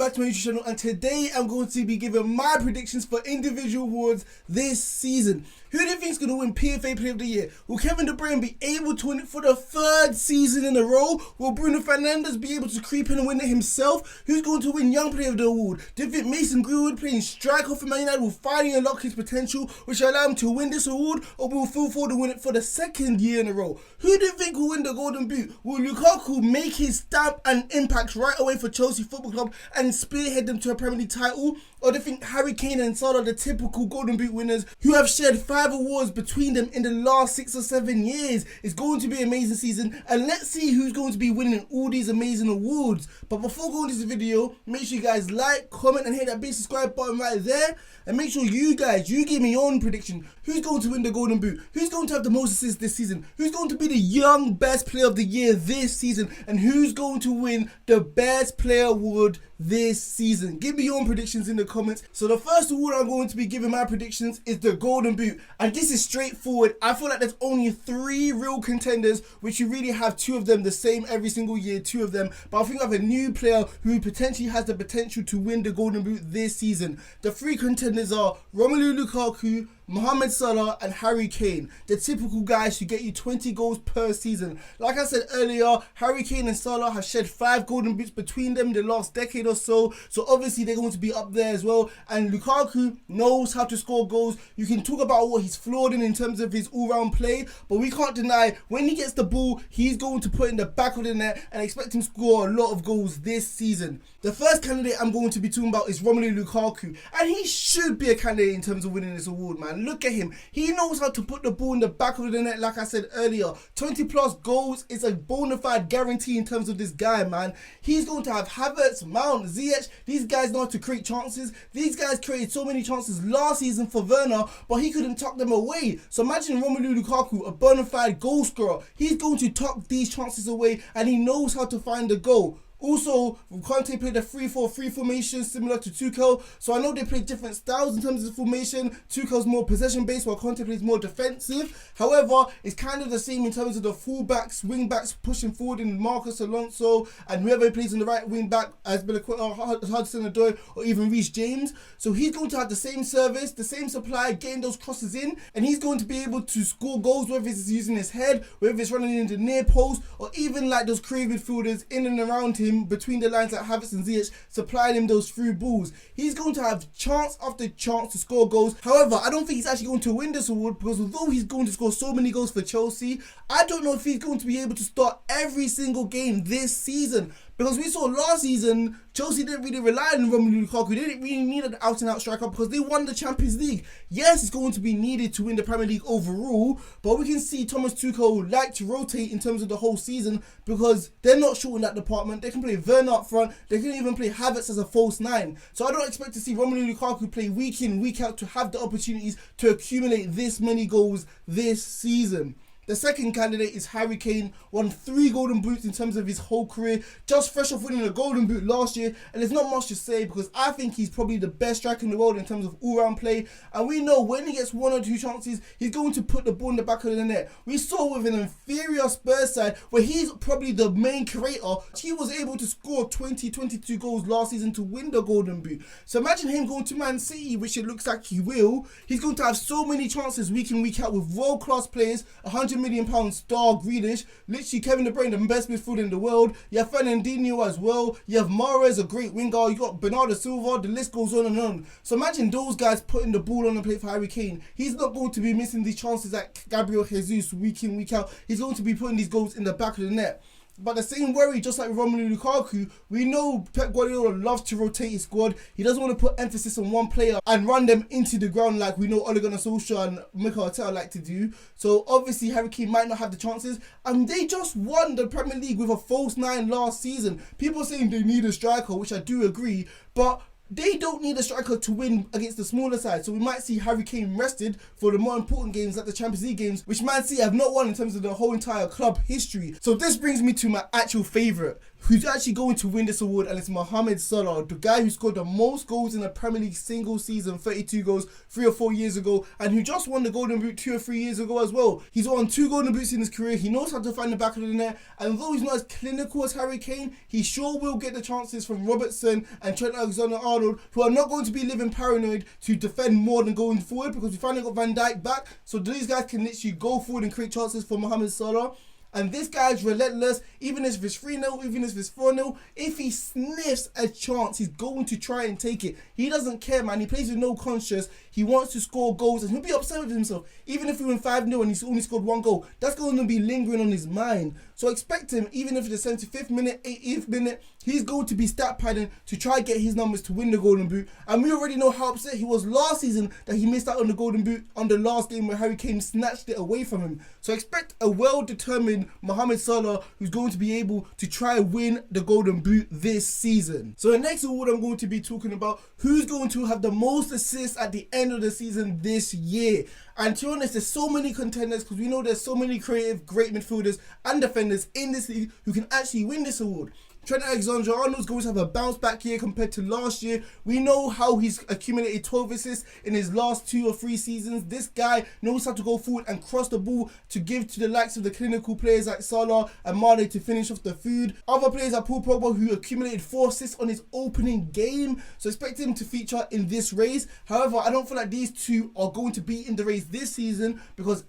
back to my YouTube channel, and today I'm going to be giving my predictions for individual awards this season. Who do you think is going to win PFA Player of the Year? Will Kevin De Bruyne be able to win it for the third season in a row? Will Bruno Fernandez be able to creep in and win it himself? Who's going to win Young Player of the Award? Do you think Mason Greenwood playing striker for Man United will finally unlock his potential, which will allow him to win this award? Or will Phil Foden win it for the second year in a row? Who do you think will win the Golden Boot? Will Lukaku make his stamp and impact right away for Chelsea Football Club and spearhead them to a Premier League title? Or do you think Harry Kane and Salah are the typical Golden Boot winners who have shared 5 awards between them in the last 6 or 7 years? It's going to be an amazing season, and let's see who's going to be winning all these amazing awards. But before going into this video, make sure you guys like, comment and hit that big subscribe button right there, and make sure you give me your own prediction. Who's going to win the Golden Boot? Who's going to have the most assists this season? Who's going to be the young best player of the year this season? And who's going to win the best player award this season? Give me your own predictions in the comments. So the first award I'm going to be giving my predictions is the Golden Boot, and this is straightforward. I feel like there's only 3 real contenders, which you really have 2 of them the same every single year, 2 of them. But I think I have a new player who potentially has the potential to win the Golden Boot this season. The 3 contenders are Romney Lukaku, Mohamed Salah and Harry Kane, the typical guys who get you 20 goals per season. Like I said earlier, Harry Kane and Salah have shed 5 Golden Boots between them in the last decade or so obviously they're going to be up there as well. And Lukaku knows how to score goals. You can talk about what he's flawed in terms of his all-round play, but we can't deny when he gets the ball, he's going to put in the back of the net and expect him to score a lot of goals this season. The first candidate I'm going to be talking about is Romney Lukaku, and he should be a candidate in terms of winning this award, man. Look at him. He knows how to put the ball in the back of the net, like I said earlier. 20 plus goals is a bona fide guarantee in terms of this guy, man. He's going to have Havertz, Mount, Ziyech. These guys know how to create chances. These guys created so many chances last season for Werner, but he couldn't tuck them away. So imagine Romelu Lukaku, a bona fide goal scorer. He's going to tuck these chances away, and he knows how to find the goal. Also, Conte played a 3-4-3 formation similar to Tuchel, so I know they play different styles in terms of formation. Tuchel's more possession based while Conte plays more defensive. However, it's kind of the same in terms of the fullbacks, wing-backs pushing forward in Marcus Alonso and whoever plays on the right wing-back as Hudson-Odoi or even Reece James. So he's going to have the same service, the same supply, getting those crosses in, and he's going to be able to score goals, whether it's using his head, whether it's running into near post, or even like those creative midfielders in and around him between the lines like Havertz and Ziyech, supplying him those through balls. He's going to have chance after chance to score goals. However, I don't think he's actually going to win this award, because although he's going to score so many goals for Chelsea, I don't know if he's going to be able to start every single game this season. Because we saw last season, Chelsea didn't really rely on Romelu Lukaku. They didn't really need an out-and-out striker because they won the Champions League. Yes, it's going to be needed to win the Premier League overall, but we can see Thomas Tuchel like to rotate in terms of the whole season, because they're not short in that department. They can play Werner up front. They can even play Havertz as a false 9. So I don't expect to see Romelu Lukaku play week in, week out to have the opportunities to accumulate this many goals this season. The second candidate is Harry Kane, won 3 Golden Boots in terms of his whole career, just fresh off winning a Golden Boot last year, and there's not much to say because I think he's probably the best striker in the world in terms of all-round play, and we know when he gets 1 or 2 chances, he's going to put the ball in the back of the net. We saw with an inferior Spurs side, where he's probably the main creator, he was able to score 22 goals last season to win the Golden Boot. So imagine him going to Man City, which it looks like he will. He's going to have so many chances week in, week out with world-class players, £100 million star Grealish, literally Kevin De Bruyne, the best midfielder in the world. You have Fernandinho as well. You have Mahrez, a great winger. You got Bernardo Silva. The list goes on and on. So imagine those guys putting the ball on the plate for Harry Kane. He's not going to be missing these chances like Gabriel Jesus week in, week out. He's going to be putting these goals in the back of the net. But the same worry, just like Romelu Lukaku, we know Pep Guardiola loves to rotate his squad. He doesn't want to put emphasis on one player and run them into the ground like we know Ole Gunnar Solskjaer and Mikel Arteta like to do. So obviously Harry Kane might not have the chances. And they just won the Premier League with a false 9 last season. People are saying they need a striker, which I do agree. But they don't need a striker to win against the smaller side. So we might see Harry Kane rested for the more important games like the Champions League games, which Man City have not won in terms of the whole entire club history. So this brings me to my actual favourite, who's actually going to win this award, and it's Mohamed Salah, the guy who scored the most goals in a Premier League single season, 32 goals 3 or 4 years ago, and who just won the Golden Boot 2 or 3 years ago as well. He's won 2 Golden Boots in his career. He knows how to find the back of the net, and although he's not as clinical as Harry Kane, he sure will get the chances from Robertson and Trent Alexander-Arnold, who are not going to be living paranoid to defend more than going forward, because we finally got Van Dyke back, so these guys can literally go forward and create chances for Mohamed Salah. And this guy's relentless, even if it's 3-0, even if it's 4-0, if he sniffs a chance, he's going to try and take it. He doesn't care, man. He plays with no conscience. He wants to score goals, and he'll be upset with himself. Even if he win 5-0 and he's only scored 1 goal, that's going to be lingering on his mind. So expect him, even if it's the 75th minute, 80th minute, he's going to be stat padding to try and get his numbers to win the Golden Boot. And we already know how upset he was last season that he missed out on the Golden Boot on the last game where Harry Kane snatched it away from him. So expect a well-determined Mohamed Salah who's going to be able to try and win the Golden Boot this season. So the next award I'm going to be talking about, who's going to have the most assists at the end of the season this year. And to be honest, there's so many contenders, because we know there's so many creative, great midfielders and defenders in this league who can actually win this award. Trent Alexander-Arnold's going to have a bounce back year compared to last year. We know how he's accumulated 12 assists in his last 2 or 3 seasons. This guy knows how to go forward and cross the ball to give to the likes of the clinical players like Salah and Mane to finish off the food. Other players like Paul Pogba, who accumulated 4 assists on his opening game. So expect him to feature in this race. However, I don't feel like these two are going to be in the race this season, because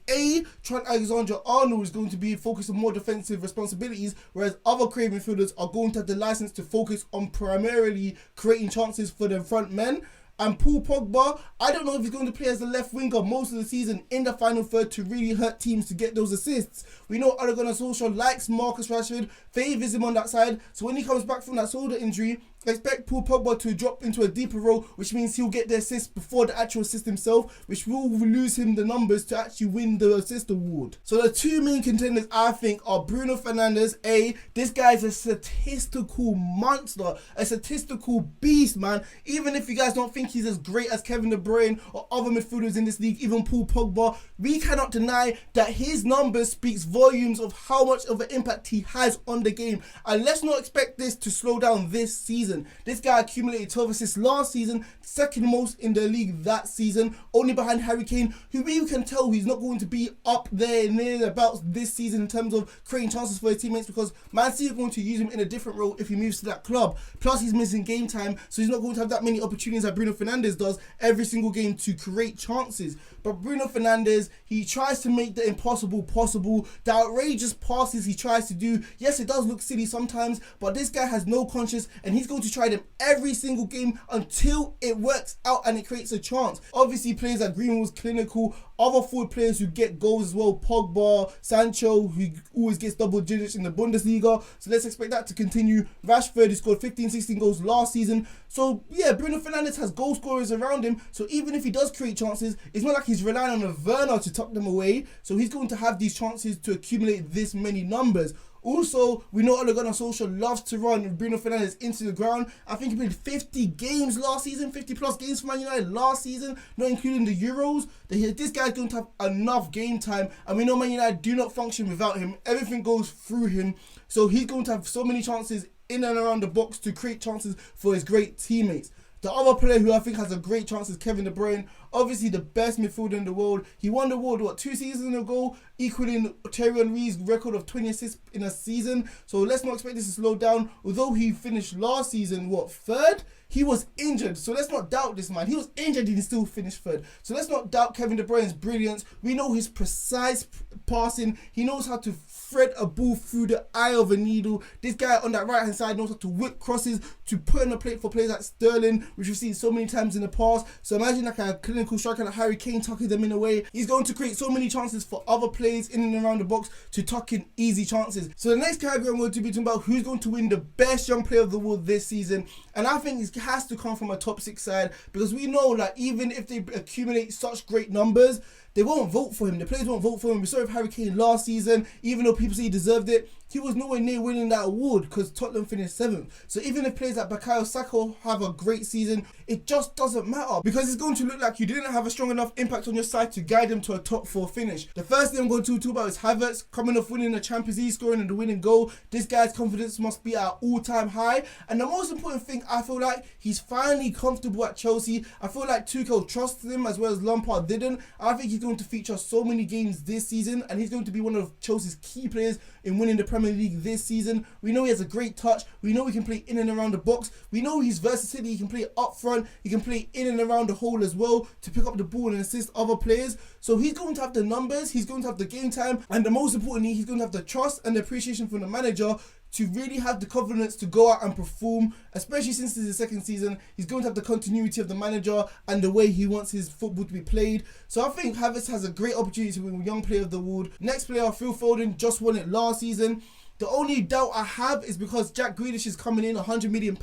Trent Alexander-Arnold is going to be focused on more defensive responsibilities, whereas other creative midfielders are going to have the license to focus on primarily creating chances for the front men. And Paul Pogba, I don't know if he's going to play as a left winger most of the season in the final third to really hurt teams to get those assists. We know Ole Gunnar Solskjaer likes Marcus Rashford, favours him on that side. So when he comes back from that shoulder injury, expect Paul Pogba to drop into a deeper role, which means he'll get the assist before the actual assist himself, which will lose him the numbers to actually win the assist award. So the 2 main contenders I think are Bruno Fernandez. This guy's a statistical monster, a statistical beast, man. Even if you guys don't think he's as great as Kevin De Bruyne or other midfielders in this league, even Paul Pogba, we cannot deny that his numbers speaks volumes of how much of an impact he has on the game. And let's not expect this to slow down this season. This guy accumulated 12 assists last season, second most in the league that season, only behind Harry Kane, who we can tell he's not going to be up there near about this season in terms of creating chances for his teammates, because Man City are going to use him in a different role if he moves to that club. Plus he's missing game time, so he's not going to have that many opportunities that Bruno Fernandez does every single game to create chances. But Bruno Fernandez, he tries to make the impossible possible. The outrageous passes he tries to do, yes, it does look silly sometimes, but this guy has no conscience, and he's going to try them every single game until it works out and it creates a chance. Obviously, players like Greenwood's clinical, other forward players who get goals as well, Pogba, Sancho, who always gets double digits in the Bundesliga, so let's expect that to continue. Rashford, who scored 15-16 goals last season. So yeah, Bruno Fernandes has goal scorers around him, so even if he does create chances, it's not like he's relying on a Werner to tuck them away, so he's going to have these chances to accumulate this many numbers. Also, we know Ole Gunnar Solskjaer loves to run Bruno Fernandes into the ground. I think he played 50 games last season, 50 plus games for Man United last season, not including the Euros. This guy's going to have enough game time, and we know Man United do not function without him. Everything goes through him, so he's going to have so many chances in and around the box to create chances for his great teammates. The other player who I think has a great chance is Kevin De Bruyne. Obviously the best midfielder in the world. He won the award, 2 seasons ago, equaling Thierry Henry's record of 20 assists in a season. So let's not expect this to slow down. Although he finished last season, 3rd? He was injured, so let's not doubt this man. He was injured and he still finished 3rd. So let's not doubt Kevin De Bruyne's brilliance. We know his precise passing. He knows how to thread a ball through the eye of a needle. This guy on that right hand side knows how to whip crosses to put in a plate for players like Sterling, which we've seen so many times in the past. So imagine like a clinical striker like Harry Kane tucking them in a way. He's going to create so many chances for other players in and around the box to tuck in easy chances. So the next category I'm going to be talking about who's going to win the best young player of the world this season, and I think it's has to come from a top 6 side, because we know that even if they accumulate such great numbers, they won't vote for him. The players won't vote for him. We saw with Harry Kane last season. Even though people say he deserved it, he was nowhere near winning that award because Tottenham finished 7th. So even if players like Bukayo Saka have a great season, it just doesn't matter, because it's going to look like you didn't have a strong enough impact on your side to guide them to a top 4 finish. The first thing I'm going to talk about is Havertz coming off winning the Champions League, scoring in the winning goal. This guy's confidence must be at all-time high. And the most important thing, I feel like he's finally comfortable at Chelsea. I feel like Tuchel trusted him as well as Lampard didn't. I think he's going to feature so many games this season, and he's going to be one of Chelsea's key players in winning the Premier League this season. We know he has a great touch. We know he can play in and around the box. We know he's versatility. He can play up front. He can play in and around the hole as well to pick up the ball and assist other players. So he's going to have the numbers. He's going to have the game time. And the most importantly, he's going to have the trust and the appreciation from the manager to really have the confidence to go out and perform, especially since this is his second season. He's going to have the continuity of the manager and the way he wants his football to be played. So I think Havertz has a great opportunity to win Young Player of the Award. Next player, Phil Foden, just won it last season. The only doubt I have is because Jack Grealish is coming in £100 million.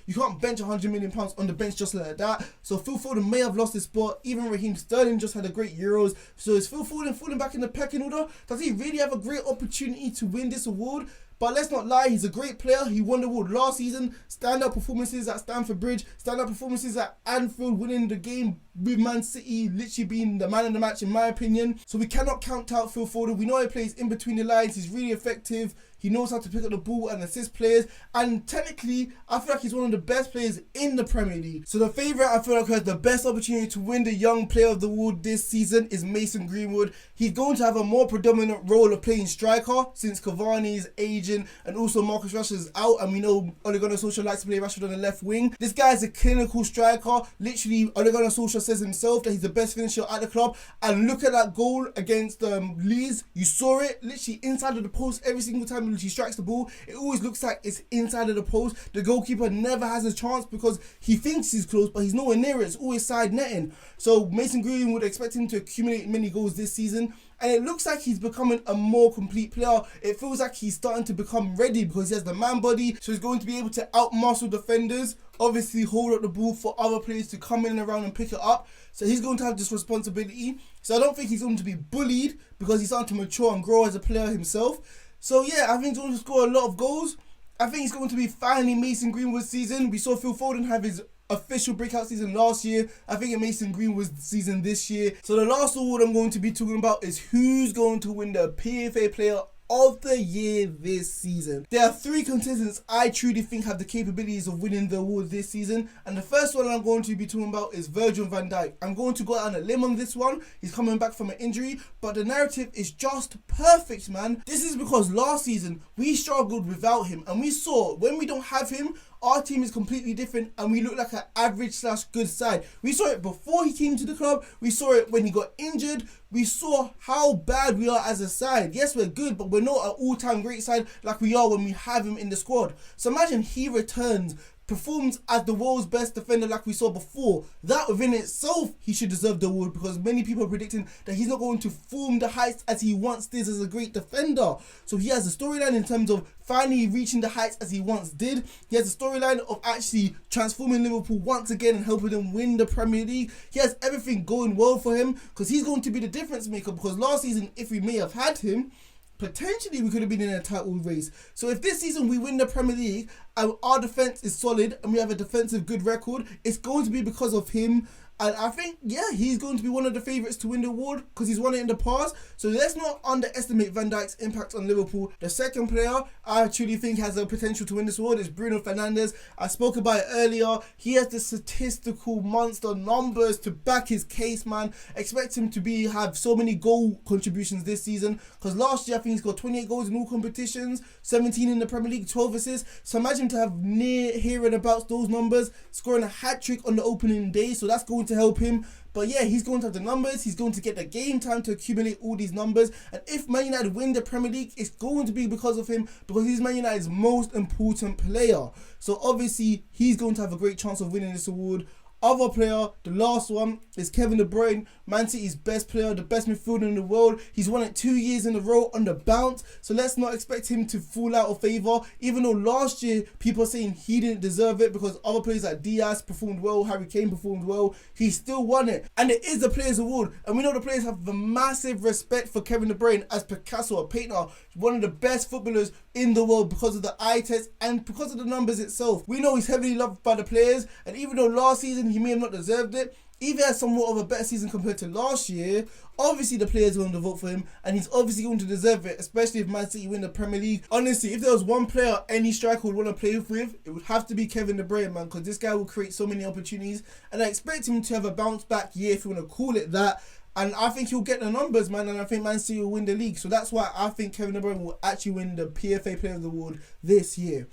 You can't bench £100 million on the bench just like that. So Phil Foden may have lost his spot. Even Raheem Sterling just had a great Euros. So is Phil Foden falling back in the pecking order? Does he really have a great opportunity to win this award? But let's not lie, he's a great player. He won the award last season. Stand-up performances at Stamford Bridge. Stand-up performances at Anfield, winning the game with Man City, literally being the man of the match in my opinion. So we cannot count out Phil Foden. We know he plays in between the lines. He's really effective. He knows how to pick up the ball and assist players. And technically, I feel like he's one of the best players in the Premier League. So the favourite I feel like who has the best opportunity to win the Young Player of the Award this season is Mason Greenwood. He's going to have a more predominant role of playing striker since Cavani is aging and also Marcus Rashford is out. And we know Ole Gunnar Solskjaer likes to play Rashford on the left wing. This guy is a clinical striker. Literally, Ole Gunnar Solskjaer says himself that he's the best finisher at the club. And look at that goal against Leeds. You saw it literally inside of the post every single time he strikes the ball. It always looks like it's inside of the post. The goalkeeper never has a chance because he thinks he's close, but he's nowhere near it. It's always side netting. So Mason Greenwood would expect him to accumulate many goals this season. And it looks like he's becoming a more complete player. It feels like he's starting to become ready because he has the man body. So he's going to be able to outmuscle defenders. Obviously hold up the ball for other players to come in and around and pick it up. So he's going to have this responsibility. So I don't think he's going to be bullied because he's starting to mature and grow as a player himself. So yeah, I think he's going to score a lot of goals. I think it's going to be finally Mason Greenwood's season. We saw Phil Foden have his official breakout season last year. I think it Mason Greenwood's season this year. So the last award I'm going to be talking about is who's going to win the PFA Player of the Year this season. There are 3 contestants I truly think have the capabilities of winning the award this season, and the first one I'm going to be talking about is Virgil Van Dyke. I'm going to go out on a limb on this one. He's coming back from an injury, but the narrative is just perfect, man. This is because last season we struggled without him, and we saw when we don't have him, our team is completely different and we look like an average/good side. We saw it before he came to the club. We saw it when he got injured. We saw how bad we are as a side. Yes, we're good, but we're not an all-time great side like we are when we have him in the squad. So imagine he returns, performs as the world's best defender like we saw before. That within itself, he should deserve the award because many people are predicting that he's not going to form the heights as he once did as a great defender. So he has a storyline in terms of finally reaching the heights as he once did. He has a storyline of actually transforming Liverpool once again and helping them win the Premier League. He has everything going well for him because he's going to be the difference maker, because last season, if we may have had him, potentially we could have been in a title race. So if this season we win the Premier League and our defence is solid and we have a defensive good record, it's going to be because of him. And I think, yeah, he's going to be one of the favourites to win the award because he's won it in the past. So let's not underestimate Van Dijk's impact on Liverpool. The second player I truly think has the potential to win this award is Bruno Fernandez. I spoke about it earlier. He has the statistical monster numbers to back his case, man. Expect him to have so many goal contributions this season because last year I think he's got 28 goals in all competitions, 17 in the Premier League, 12 assists. So imagine to have near here and about those numbers, scoring a hat-trick on the opening day. So that's going to help him. But yeah, he's going to have the numbers. He's going to get the game time to accumulate all these numbers. And if Man United win the Premier League, it's going to be because of him, because he's Man United's most important player. So obviously, he's going to have a great chance of winning this award. Other player, the last one, is Kevin De Bruyne, Man City's best player, the best midfielder in the world. He's won it 2 years in a row on the bounce, so let's not expect him to fall out of favour. Even though last year people are saying he didn't deserve it because other players like Diaz performed well, Harry Kane performed well, he still won it. And it is the Players' Award, and we know the players have a massive respect for Kevin De Bruyne as Picasso, a painter, one of the best footballers in the world because of the eye test and because of the numbers itself. We know he's heavily loved by the players, and even though last season he may have not deserved it, if he has somewhat of a better season compared to last year, obviously the players are going to vote for him, and he's obviously going to deserve it, especially if Man City win the Premier League. Honestly, if there was one player any striker would want to play with, it would have to be Kevin De Bruyne, man, because this guy will create so many opportunities, and I expect him to have a bounce back year, if you want to call it that. And I think he'll get the numbers, man, and I think Man City will win the league. So that's why I think Kevin De Bruyne will actually win the PFA Player of the Award this year.